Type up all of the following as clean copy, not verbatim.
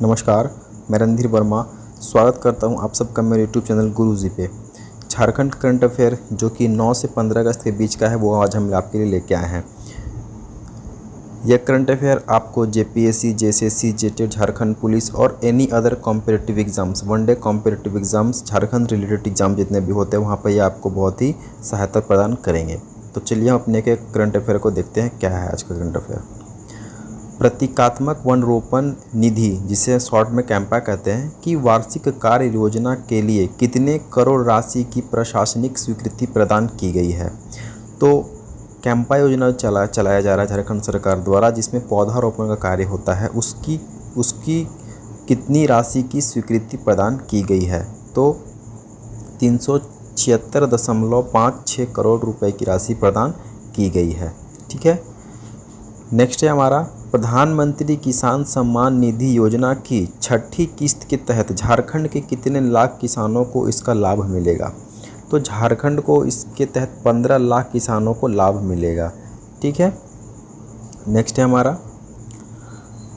नमस्कार, मैं रणधीर वर्मा स्वागत करता हूं आप सबका मेरे यूट्यूब चैनल गुरुजी पे। झारखंड करंट अफेयर जो कि 9 से 15 अगस्त के बीच का है वो आज हम आपके लिए लेके आए हैं। यह करंट अफेयर आपको JPSC, JSSC, JTET, Jharkhand police और any other competitive exams, one day competitive exams, Jharkhand related exam जितने भी होते हैं वहाँ पर ये आपको बहुत ही सहायता प्रदान करेंगे। तो चलिए हम अपने के करंट अफेयर को देखते हैं। क्या है आज का करंट अफेयर? प्रतीकात्मक वन रोपण निधि, जिसे शॉर्ट में कैंपा कहते हैं, कि वार्षिक कार्य योजना के लिए कितने करोड़ राशि की प्रशासनिक स्वीकृति प्रदान की गई है? तो कैंपा योजना चलाया जा रहा है झारखंड सरकार द्वारा, जिसमें पौधारोपण का कार्य होता है, उसकी कितनी राशि की स्वीकृति प्रदान की गई है? तो 376.56 करोड़ रुपए की राशि प्रदान की गई है। ठीक है। नेक्स्ट है हमारा प्रधानमंत्री किसान सम्मान निधि योजना की छठी किस्त के तहत झारखंड के कितने लाख किसानों को इसका लाभ मिलेगा? तो झारखंड को इसके तहत 15 लाख किसानों को लाभ मिलेगा। ठीक है। नेक्स्ट है हमारा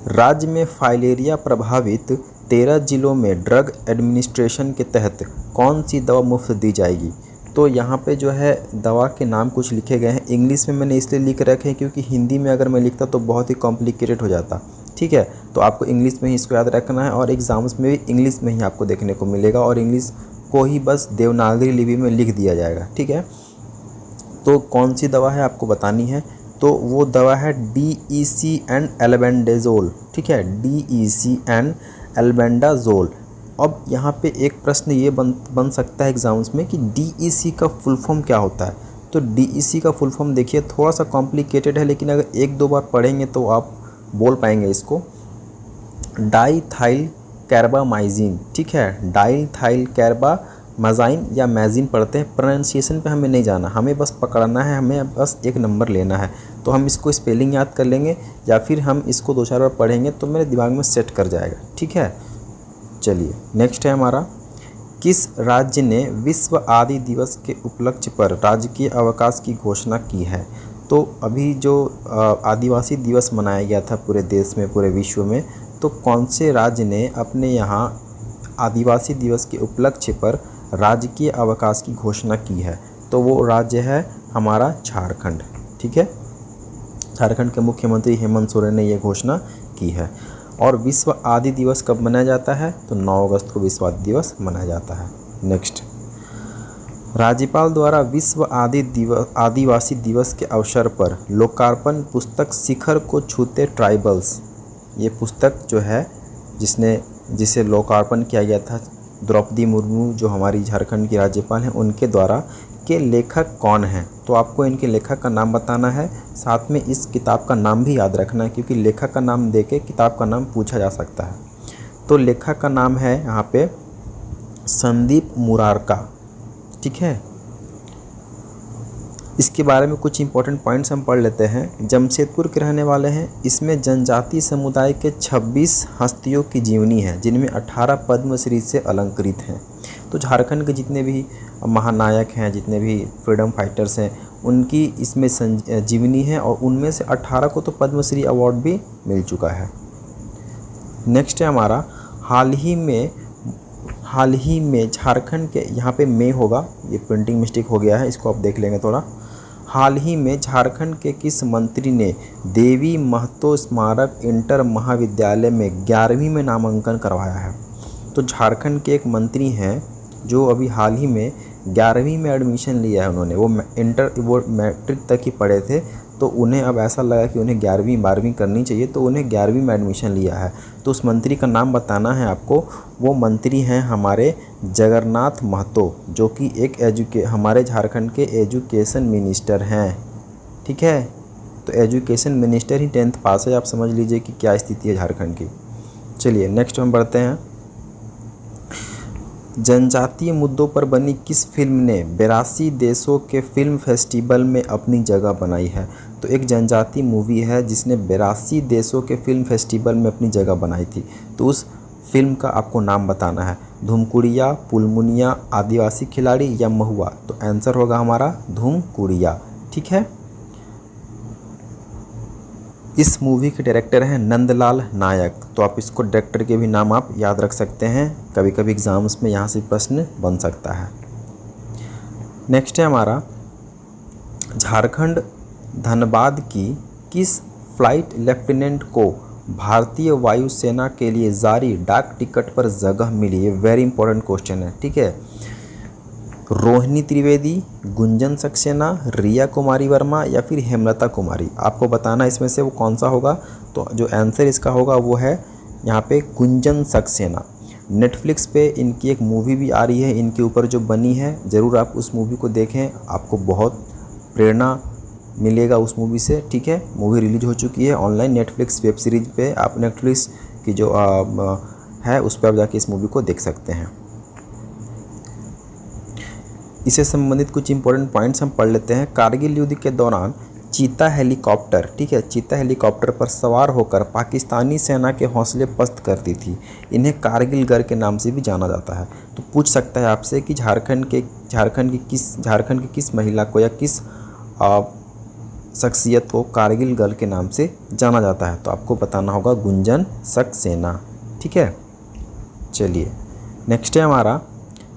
राज्य में फाइलेरिया प्रभावित 13 जिलों में ड्रग एडमिनिस्ट्रेशन के तहत कौन सी दवा मुफ्त दी जाएगी? तो यहाँ पे जो है दवा के नाम कुछ लिखे गए हैं। इंग्लिश में मैंने इसलिए लिख रखे हैं क्योंकि हिंदी में अगर मैं लिखता तो बहुत ही कॉम्प्लिकेटेड हो जाता। ठीक है। तो आपको इंग्लिश में ही इसको याद रखना है और एग्ज़ाम्स में भी इंग्लिश में ही आपको देखने को मिलेगा और इंग्लिश को ही बस देवनागरी लिपि में लिख दिया जाएगा। ठीक है। तो कौन सी दवा है आपको बतानी है। तो वो दवा है DEC एंड एल्बेंडाजोल। ठीक है, DEC एंड एल्बेंडाजोल। अब यहाँ पे एक प्रश्न ये बन सकता है एग्जाम्स में कि DEC का फुल फॉर्म क्या होता है? तो DEC का फुल फॉर्म देखिए थोड़ा सा कॉम्प्लिकेटेड है, लेकिन अगर एक दो बार पढ़ेंगे तो आप बोल पाएंगे इसको। डाईथाइल कैर्बामाइजिन। ठीक है, डाईथाइल कैर्बामाइजिन या मैजिन पढ़ते हैं। प्रोनाउंसिएशन पे हमें नहीं जाना, हमें बस पकड़ना है, हमें बस एक नंबर लेना है। तो हम इसको स्पेलिंग याद कर लेंगे या फिर हम इसको 2-4 बार पढ़ेंगे तो मेरे दिमाग में सेट कर जाएगा। ठीक है। चलिए नेक्स्ट है हमारा, किस राज्य ने विश्व आदि दिवस के उपलक्ष्य पर राजकीय अवकाश की घोषणा की है? तो अभी जो आदिवासी दिवस मनाया गया था पूरे देश में, पूरे विश्व में, तो कौन से राज्य ने अपने यहाँ आदिवासी दिवस के उपलक्ष्य पर राजकीय अवकाश की घोषणा की है? तो वो राज्य है हमारा झारखंड। ठीक है। झारखंड के मुख्यमंत्री हेमंत सोरेन ने ये घोषणा की है। और विश्व आदि दिवस कब मनाया जाता है? तो 9 अगस्त को विश्व आदि दिवस मनाया जाता है। नेक्स्ट, राज्यपाल द्वारा विश्व आदिवासी दिवस के अवसर पर लोकार्पण पुस्तक शिखर को छूते ट्राइबल्स, ये पुस्तक जो है जिसे लोकार्पण किया गया था द्रौपदी मुर्मू जो हमारी झारखंड की राज्यपाल हैं उनके द्वारा, के लेखक कौन हैं? तो आपको इनके लेखक का नाम बताना है, साथ में इस किताब का नाम भी याद रखना है क्योंकि लेखक का नाम देके किताब का नाम पूछा जा सकता है। तो लेखक का नाम है यहाँ पे संदीप मुरारका। ठीक है। इसके बारे में कुछ इंपॉर्टेंट पॉइंट्स हम पढ़ लेते हैं। जमशेदपुर के रहने वाले हैं। इसमें जनजाति समुदाय के 26 हस्तियों की जीवनी है, जिनमें 18 पद्मश्री से अलंकृत हैं। तो झारखंड के जितने भी महानायक हैं, जितने भी फ्रीडम फाइटर्स हैं, उनकी इसमें जीवनी है और उनमें से 18 को तो पद्मश्री अवार्ड भी मिल चुका है। नेक्स्ट है हमारा, हाल ही में झारखंड के, यहाँ पे में होगा, ये प्रिंटिंग मिस्टेक हो गया है, इसको आप देख लेंगे थोड़ा। हाल ही में झारखंड के किस मंत्री ने देवी महतो स्मारक इंटर महाविद्यालय में 11वीं में नामांकन करवाया है? तो झारखंड के एक मंत्री हैं जो अभी हाल ही में 11वीं में एडमिशन लिया है उन्होंने। वो मैट्रिक तक ही पढ़े थे, तो उन्हें अब ऐसा लगा कि उन्हें 11वीं 12वीं करनी चाहिए, तो उन्हें 11वीं में एडमिशन लिया है। तो उस मंत्री का नाम बताना है आपको। वो मंत्री हैं हमारे जगन्नाथ महतो, जो कि हमारे झारखंड के एजुकेशन मिनिस्टर हैं। ठीक है। तो एजुकेशन मिनिस्टर ही 10th पास है, आप समझ लीजिए कि क्या स्थिति है झारखंड की। चलिए नेक्स्ट हम बढ़ते हैं। जनजातीय मुद्दों पर बनी किस फिल्म ने 82 देशों के फिल्म फेस्टिवल में अपनी जगह बनाई है? तो एक जनजातीय मूवी है जिसने 82 देशों के फिल्म फेस्टिवल में अपनी जगह बनाई थी। तो उस फिल्म का आपको नाम बताना है। धूमकुड़िया, पुलमुनिया, आदिवासी खिलाड़ी या महुआ? तो आंसर होगा हमारा धूमकुड़िया। ठीक है। इस मूवी के डायरेक्टर हैं नंदलाल नायक। तो आप इसको डायरेक्टर के भी नाम आप याद रख सकते हैं, कभी कभी एग्जाम्स में यहाँ से प्रश्न बन सकता है। नेक्स्ट है हमारा, झारखंड धनबाद की किस फ्लाइट लेफ्टिनेंट को भारतीय वायुसेना के लिए जारी डाक टिकट पर जगह मिली? ये वेरी इंपॉर्टेंट क्वेश्चन है, ठीक है। रोहिणी त्रिवेदी, गुंजन सक्सेना, रिया कुमारी वर्मा या फिर हेमलता कुमारी? आपको बताना इसमें से वो कौन सा होगा। तो जो आंसर इसका होगा वो है यहाँ पे गुंजन सक्सेना। नेटफ्लिक्स पे इनकी एक मूवी भी आ रही है इनके ऊपर जो बनी है, ज़रूर आप उस मूवी को देखें, आपको बहुत प्रेरणा मिलेगा उस मूवी से, ठीक है। मूवी रिलीज हो चुकी है ऑनलाइन नेटफ्लिक्स वेब सीरीज पे, आप नेटफ्लिक्स की जो है उस पर आप जाके इस मूवी को देख सकते हैं। इससे संबंधित कुछ इंपॉर्टेंट पॉइंट्स हम पढ़ लेते हैं। कारगिल युद्ध के दौरान चीता हेलीकॉप्टर, ठीक है, चीता हेलीकॉप्टर पर सवार होकर पाकिस्तानी सेना के हौसले पस्त करती थी। इन्हें कारगिल गर्ल के नाम से भी जाना जाता है। तो पूछ सकता है आपसे कि झारखंड की किस महिला को या किस शख्सियत को कारगिल गर्ल के नाम से जाना जाता है। तो आपको बताना होगा गुंजन सक्सेना, ठीक है। चलिए नेक्स्ट है हमारा,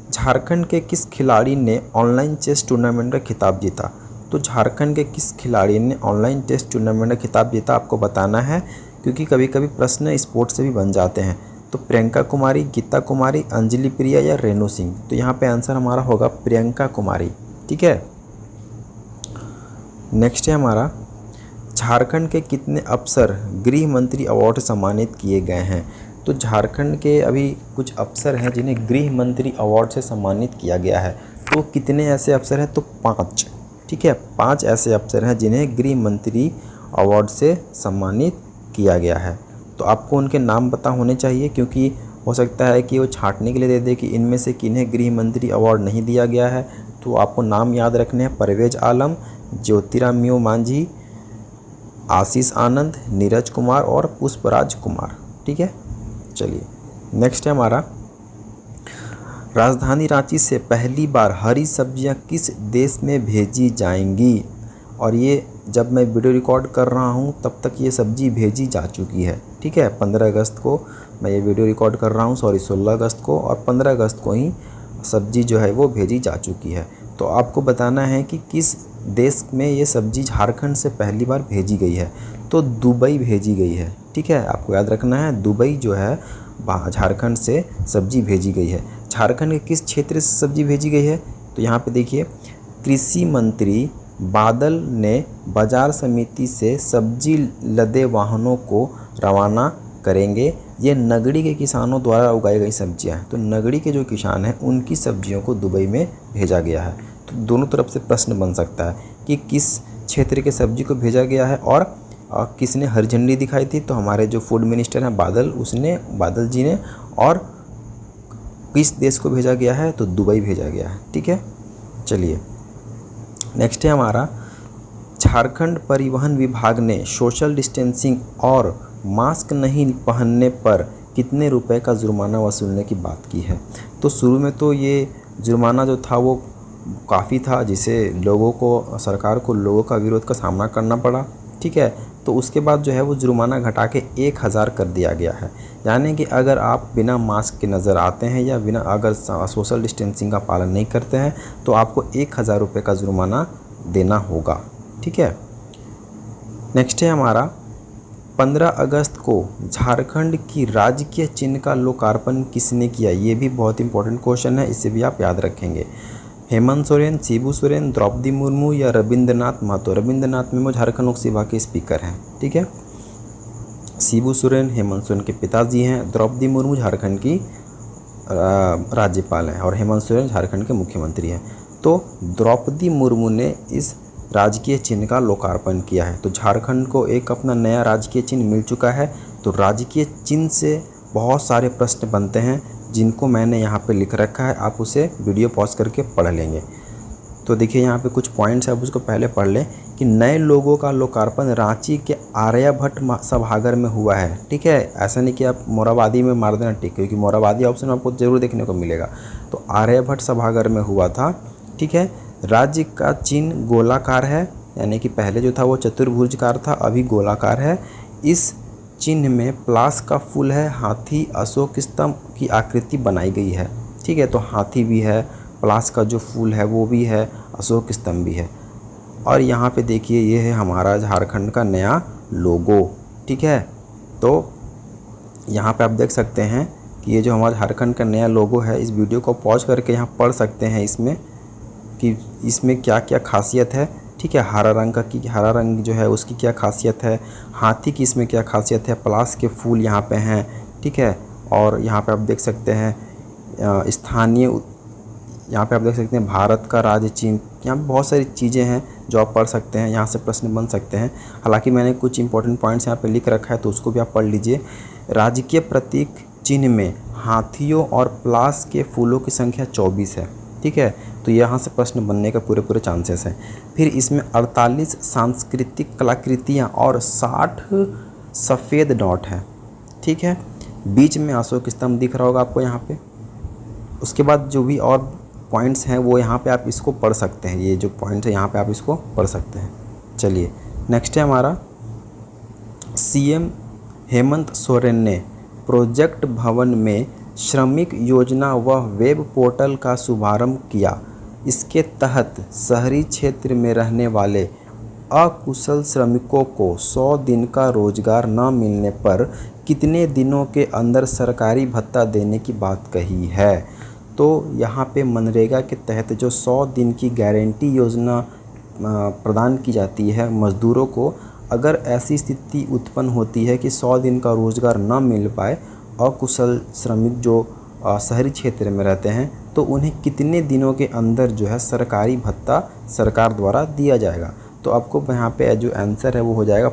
झारखंड के किस खिलाड़ी ने ऑनलाइन चेस टूर्नामेंट का खिताब जीता? तो झारखंड के किस खिलाड़ी ने ऑनलाइन चेस टूर्नामेंट का खिताब जीता आपको बताना है, क्योंकि कभी कभी प्रश्न स्पोर्ट्स से भी बन जाते हैं। तो प्रियंका कुमारी, गीता कुमारी, अंजलि प्रिया या रेणु सिंह? तो यहाँ पे आंसर हमारा होगा प्रियंका कुमारी, ठीक है। नेक्स्ट है हमारा, झारखंड के कितने अफसर गृह मंत्री अवार्ड से सम्मानित किए गए हैं? तो झारखंड के अभी कुछ अफसर हैं जिन्हें गृह मंत्री अवार्ड से सम्मानित किया गया है। तो कितने ऐसे अफसर हैं? तो 5, ठीक है, 5 ऐसे अफसर हैं जिन्हें गृह मंत्री अवार्ड से सम्मानित किया गया है। तो आपको उनके नाम पता होने चाहिए, क्योंकि हो सकता है कि वो छांटने के लिए दे दे कि इनमें से किन्हें गृह मंत्री अवार्ड नहीं दिया गया है। तो आपको नाम याद रखने हैं, परवेज आलम, ज्योतिरामयो मांझी, आशीष आनंद, नीरज कुमार और पुष्पराज कुमार, ठीक है। चलिए नेक्स्ट है हमारा, राजधानी रांची से पहली बार हरी सब्जियां किस देश में भेजी जाएंगी? और ये जब मैं वीडियो रिकॉर्ड कर रहा हूँ तब तक ये सब्जी भेजी जा चुकी है, ठीक है। 15 अगस्त को मैं ये वीडियो रिकॉर्ड कर रहा हूँ, 16 अगस्त को, और 15 अगस्त को ही सब्जी जो है वो भेजी जा चुकी है। तो आपको बताना है कि किस देश में ये सब्जी झारखंड से पहली बार भेजी गई है। तो दुबई भेजी गई है, ठीक है, आपको याद रखना है, दुबई जो है झारखंड से सब्जी भेजी गई है। झारखंड के किस क्षेत्र से सब्जी भेजी गई है? तो यहाँ पे देखिए, कृषि मंत्री बादल ने बाजार समिति से सब्जी लदे वाहनों को रवाना करेंगे। ये नगड़ी के किसानों द्वारा उगाई गई सब्जियां हैं। तो नगड़ी के जो किसान हैं उनकी सब्जियों को दुबई में भेजा गया है। तो दोनों तरफ से प्रश्न बन सकता है कि किस क्षेत्र के सब्जी को भेजा गया है और किसने हरी झंडी दिखाई थी। तो हमारे जो फूड मिनिस्टर हैं बादल जी ने, और किस देश को भेजा गया है? तो दुबई भेजा गया है, ठीक है। चलिए नेक्स्ट है हमारा, झारखंड परिवहन विभाग ने सोशल डिस्टेंसिंग और मास्क नहीं पहनने पर कितने रुपए का जुर्माना वसूलने की बात की है? तो शुरू में तो ये जुर्माना जो था वो काफ़ी था, जिसे सरकार को लोगों का विरोध का सामना करना पड़ा, ठीक है। तो उसके बाद जो है वो जुर्माना घटा के 1000 कर दिया गया है। यानी कि अगर आप बिना मास्क के नज़र आते हैं या अगर सोशल डिस्टेंसिंग का पालन नहीं करते हैं तो आपको 1000 रुपये का जुर्माना देना होगा, ठीक है। नेक्स्ट है हमारा, 15 अगस्त को झारखंड की राजकीय चिन्ह का लोकार्पण किसने किया? ये भी बहुत इंपॉर्टेंट क्वेश्चन है, इसे भी आप याद रखेंगे। हेमंत सोरेन, शिबू सोरेन, द्रौपदी मुर्मू या रविंद्रनाथ महतो? रविंद्रनाथ मुर्मू झारखंड लोकसभा के स्पीकर हैं, ठीक है। शिबू सोरेन हेमंत सोरेन के पिताजी हैं, द्रौपदी मुर्मू झारखंड की राज्यपाल हैं और हेमंत सोरेन झारखंड के मुख्यमंत्री हैं। तो द्रौपदी मुर्मू ने इस राजकीय चिन्ह का लोकार्पण किया है। तो झारखंड को एक अपना नया राजकीय चिन्ह मिल चुका है। तो राजकीय चिन्ह से बहुत सारे प्रश्न बनते हैं जिनको मैंने यहाँ पे लिख रखा है, आप उसे वीडियो पॉज करके पढ़ लेंगे। तो देखिए यहाँ पे कुछ पॉइंट्स है, आप उसको पहले पढ़ लें कि नए लोगों का लोकार्पण रांची के आर्यभट्ट सभागार में हुआ है, ठीक है। ऐसा नहीं कि आप मोराबादी में मार देना टिक, क्योंकि मोराबादी ऑप्शन आपको ज़रूर देखने को मिलेगा। तो आर्यभट्ट सभागार में हुआ था, ठीक है। राज्य का चिन्ह गोलाकार है, यानी कि पहले जो था वो चतुर्भुजकार था, अभी गोलाकार है। इस चिन्ह में प्लास का फूल है, हाथी, अशोक स्तंभ की आकृति बनाई गई है। ठीक है, तो हाथी भी है, प्लास का जो फूल है वो भी है, अशोक स्तंभ भी है। और यहाँ पे देखिए ये है हमारा झारखंड का नया लोगो। ठीक है, तो यहाँ पे आप देख सकते हैं कि ये जो हमारा झारखंड का नया लोगो है, इस वीडियो को पॉज करके यहाँ पढ़ सकते हैं इसमें कि इसमें क्या क्या खासियत है। ठीक है, हरा रंग का कि हरा रंग जो है उसकी क्या खासियत है, हाथी की इसमें क्या खासियत है, प्लास के फूल यहाँ पे हैं। ठीक है, और यहाँ पे आप देख सकते हैं स्थानीय, यहाँ पे आप देख सकते हैं भारत का राज्य चिन्ह। यहाँ पे बहुत सारी चीज़ें हैं जो आप पढ़ सकते हैं, यहाँ से प्रश्न बन सकते हैं। हालांकि मैंने कुछ इंपॉर्टेंट पॉइंट्स यहाँ पे लिख रखा है तो उसको भी आप पढ़ लीजिए। राजकीय प्रतीक चिन्ह में हाथियों और प्लास के फूलों की संख्या 24 है। ठीक है, तो यहाँ से प्रश्न बनने का पूरे चांसेस हैं। फिर इसमें 48 सांस्कृतिक कलाकृतियाँ और 60 सफ़ेद डॉट है। ठीक है, बीच में अशोक स्तंभ दिख रहा होगा आपको यहाँ पे। उसके बाद जो भी और पॉइंट्स हैं वो यहाँ पे आप इसको पढ़ सकते हैं, ये जो पॉइंट है यहाँ पे आप इसको पढ़ सकते हैं। चलिए नेक्स्ट है हमारा, सीएम हेमंत सोरेन ने प्रोजेक्ट भवन में श्रमिक योजना व वेब पोर्टल का शुभारंभ किया। इसके तहत शहरी क्षेत्र में रहने वाले अकुशल श्रमिकों को 100 दिन का रोजगार न मिलने पर कितने दिनों के अंदर सरकारी भत्ता देने की बात कही है। तो यहाँ पे मनरेगा के तहत जो 100 दिन की गारंटी योजना प्रदान की जाती है मज़दूरों को, अगर ऐसी स्थिति उत्पन्न होती है कि 100 दिन का रोज़गार न मिल पाए, अकुशल श्रमिक जो शहरी क्षेत्र में रहते हैं, तो उन्हें कितने दिनों के अंदर जो है सरकारी भत्ता सरकार द्वारा दिया जाएगा। तो आपको यहाँ पे जो आंसर है वो हो जाएगा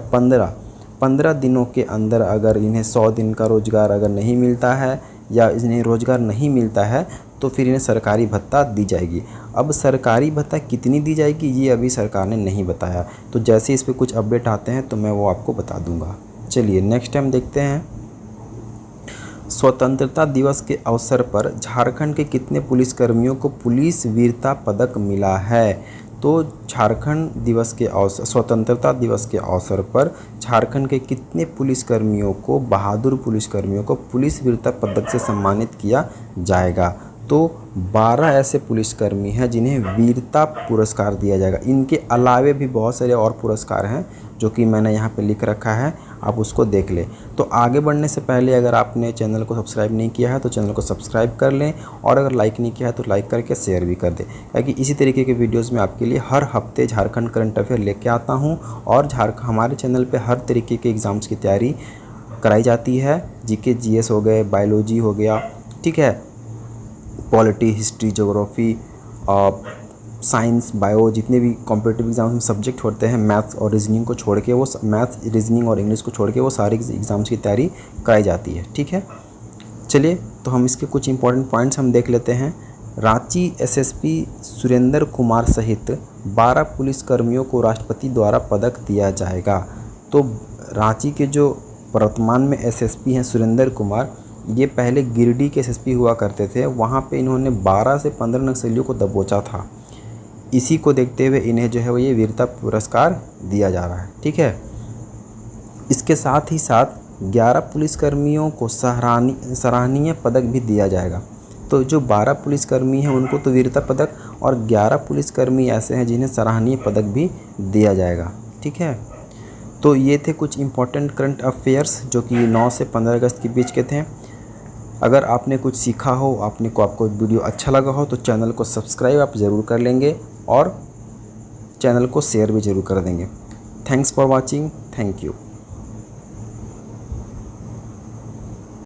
15 दिनों के अंदर। अगर इन्हें 100 दिन का रोज़गार अगर नहीं मिलता है या इन्हें रोज़गार नहीं मिलता है तो फिर इन्हें सरकारी भत्ता दी जाएगी। अब सरकारी भत्ता कितनी दी जाएगी ये अभी सरकार ने नहीं बताया, तो जैसे इस पर कुछ अपडेट आते हैं तो मैं वो आपको बता दूंगा। चलिए नेक्स्ट टाइम देखते हैं, स्वतंत्रता दिवस के अवसर पर झारखंड के कितने पुलिसकर्मियों को पुलिस वीरता पदक मिला है। तो झारखंड दिवस के अवसर, स्वतंत्रता दिवस के अवसर पर झारखंड के कितने पुलिसकर्मियों को, बहादुर पुलिसकर्मियों को पुलिस वीरता पदक से सम्मानित किया जाएगा। तो 12 ऐसे पुलिसकर्मी हैं जिन्हें वीरता पुरस्कार दिया जाएगा। इनके अलावे भी बहुत सारे और पुरस्कार हैं जो कि मैंने यहाँ पे लिख रखा है, आप उसको देख लें। तो आगे बढ़ने से पहले अगर आपने चैनल को सब्सक्राइब नहीं किया है तो चैनल को सब्सक्राइब कर लें, और अगर लाइक नहीं किया है तो लाइक करके शेयर भी कर दें, ताकि इसी तरीके के वीडियोज़ में आपके लिए हर हफ्ते झारखंड करंट अफेयर लेके आता हूँ। और हमारे चैनल पर हर तरीके के एग्ज़ाम्स की तैयारी कराई जाती है। जीके जीएस हो गए, बायोलॉजी हो गया, ठीक है, polity, history, geography, science, bio, जितने भी कॉम्पिटिटिव एग्जाम्स में सब्जेक्ट होते हैं, मैथ्स और रीजनिंग को छोड़ के, वो मैथ्स, रीजनिंग और इंग्लिश को छोड़ के वो सारे एग्ज़ाम्स की तैयारी कराई जाती है। ठीक है, चलिए तो हम इसके कुछ इंपॉर्टेंट पॉइंट्स हम देख लेते हैं। रांची एसएसपी सुरेंद्र कुमार सहित 12 पुलिसकर्मियों को राष्ट्रपति द्वारा पदक दिया जाएगा। तो रांची के जो वर्तमान में एसएसपी हैं सुरेंद्र कुमार, ये पहले गिरिडीह के एसएसपी हुआ करते थे। वहाँ पे इन्होंने 12 से 15 नक्सलियों को दबोचा था। इसी को देखते हुए इन्हें जो है वो ये वीरता पुरस्कार दिया जा रहा है। ठीक है, इसके साथ ही साथ 11 पुलिसकर्मियों को सराहनीय पदक भी दिया जाएगा। तो जो 12 पुलिसकर्मी हैं उनको तो वीरता पदक, और 11 पुलिसकर्मी ऐसे हैं जिन्हें सराहनीय पदक भी दिया जाएगा। ठीक है, तो ये थे कुछ इंपॉर्टेंट करंट अफेयर्स जो कि 9 से 15 अगस्त के बीच के थे। अगर आपने कुछ सीखा हो, आपको वीडियो अच्छा लगा हो तो चैनल को सब्सक्राइब आप ज़रूर कर लेंगे और चैनल को शेयर भी ज़रूर कर देंगे। Thanks for watching, thank you.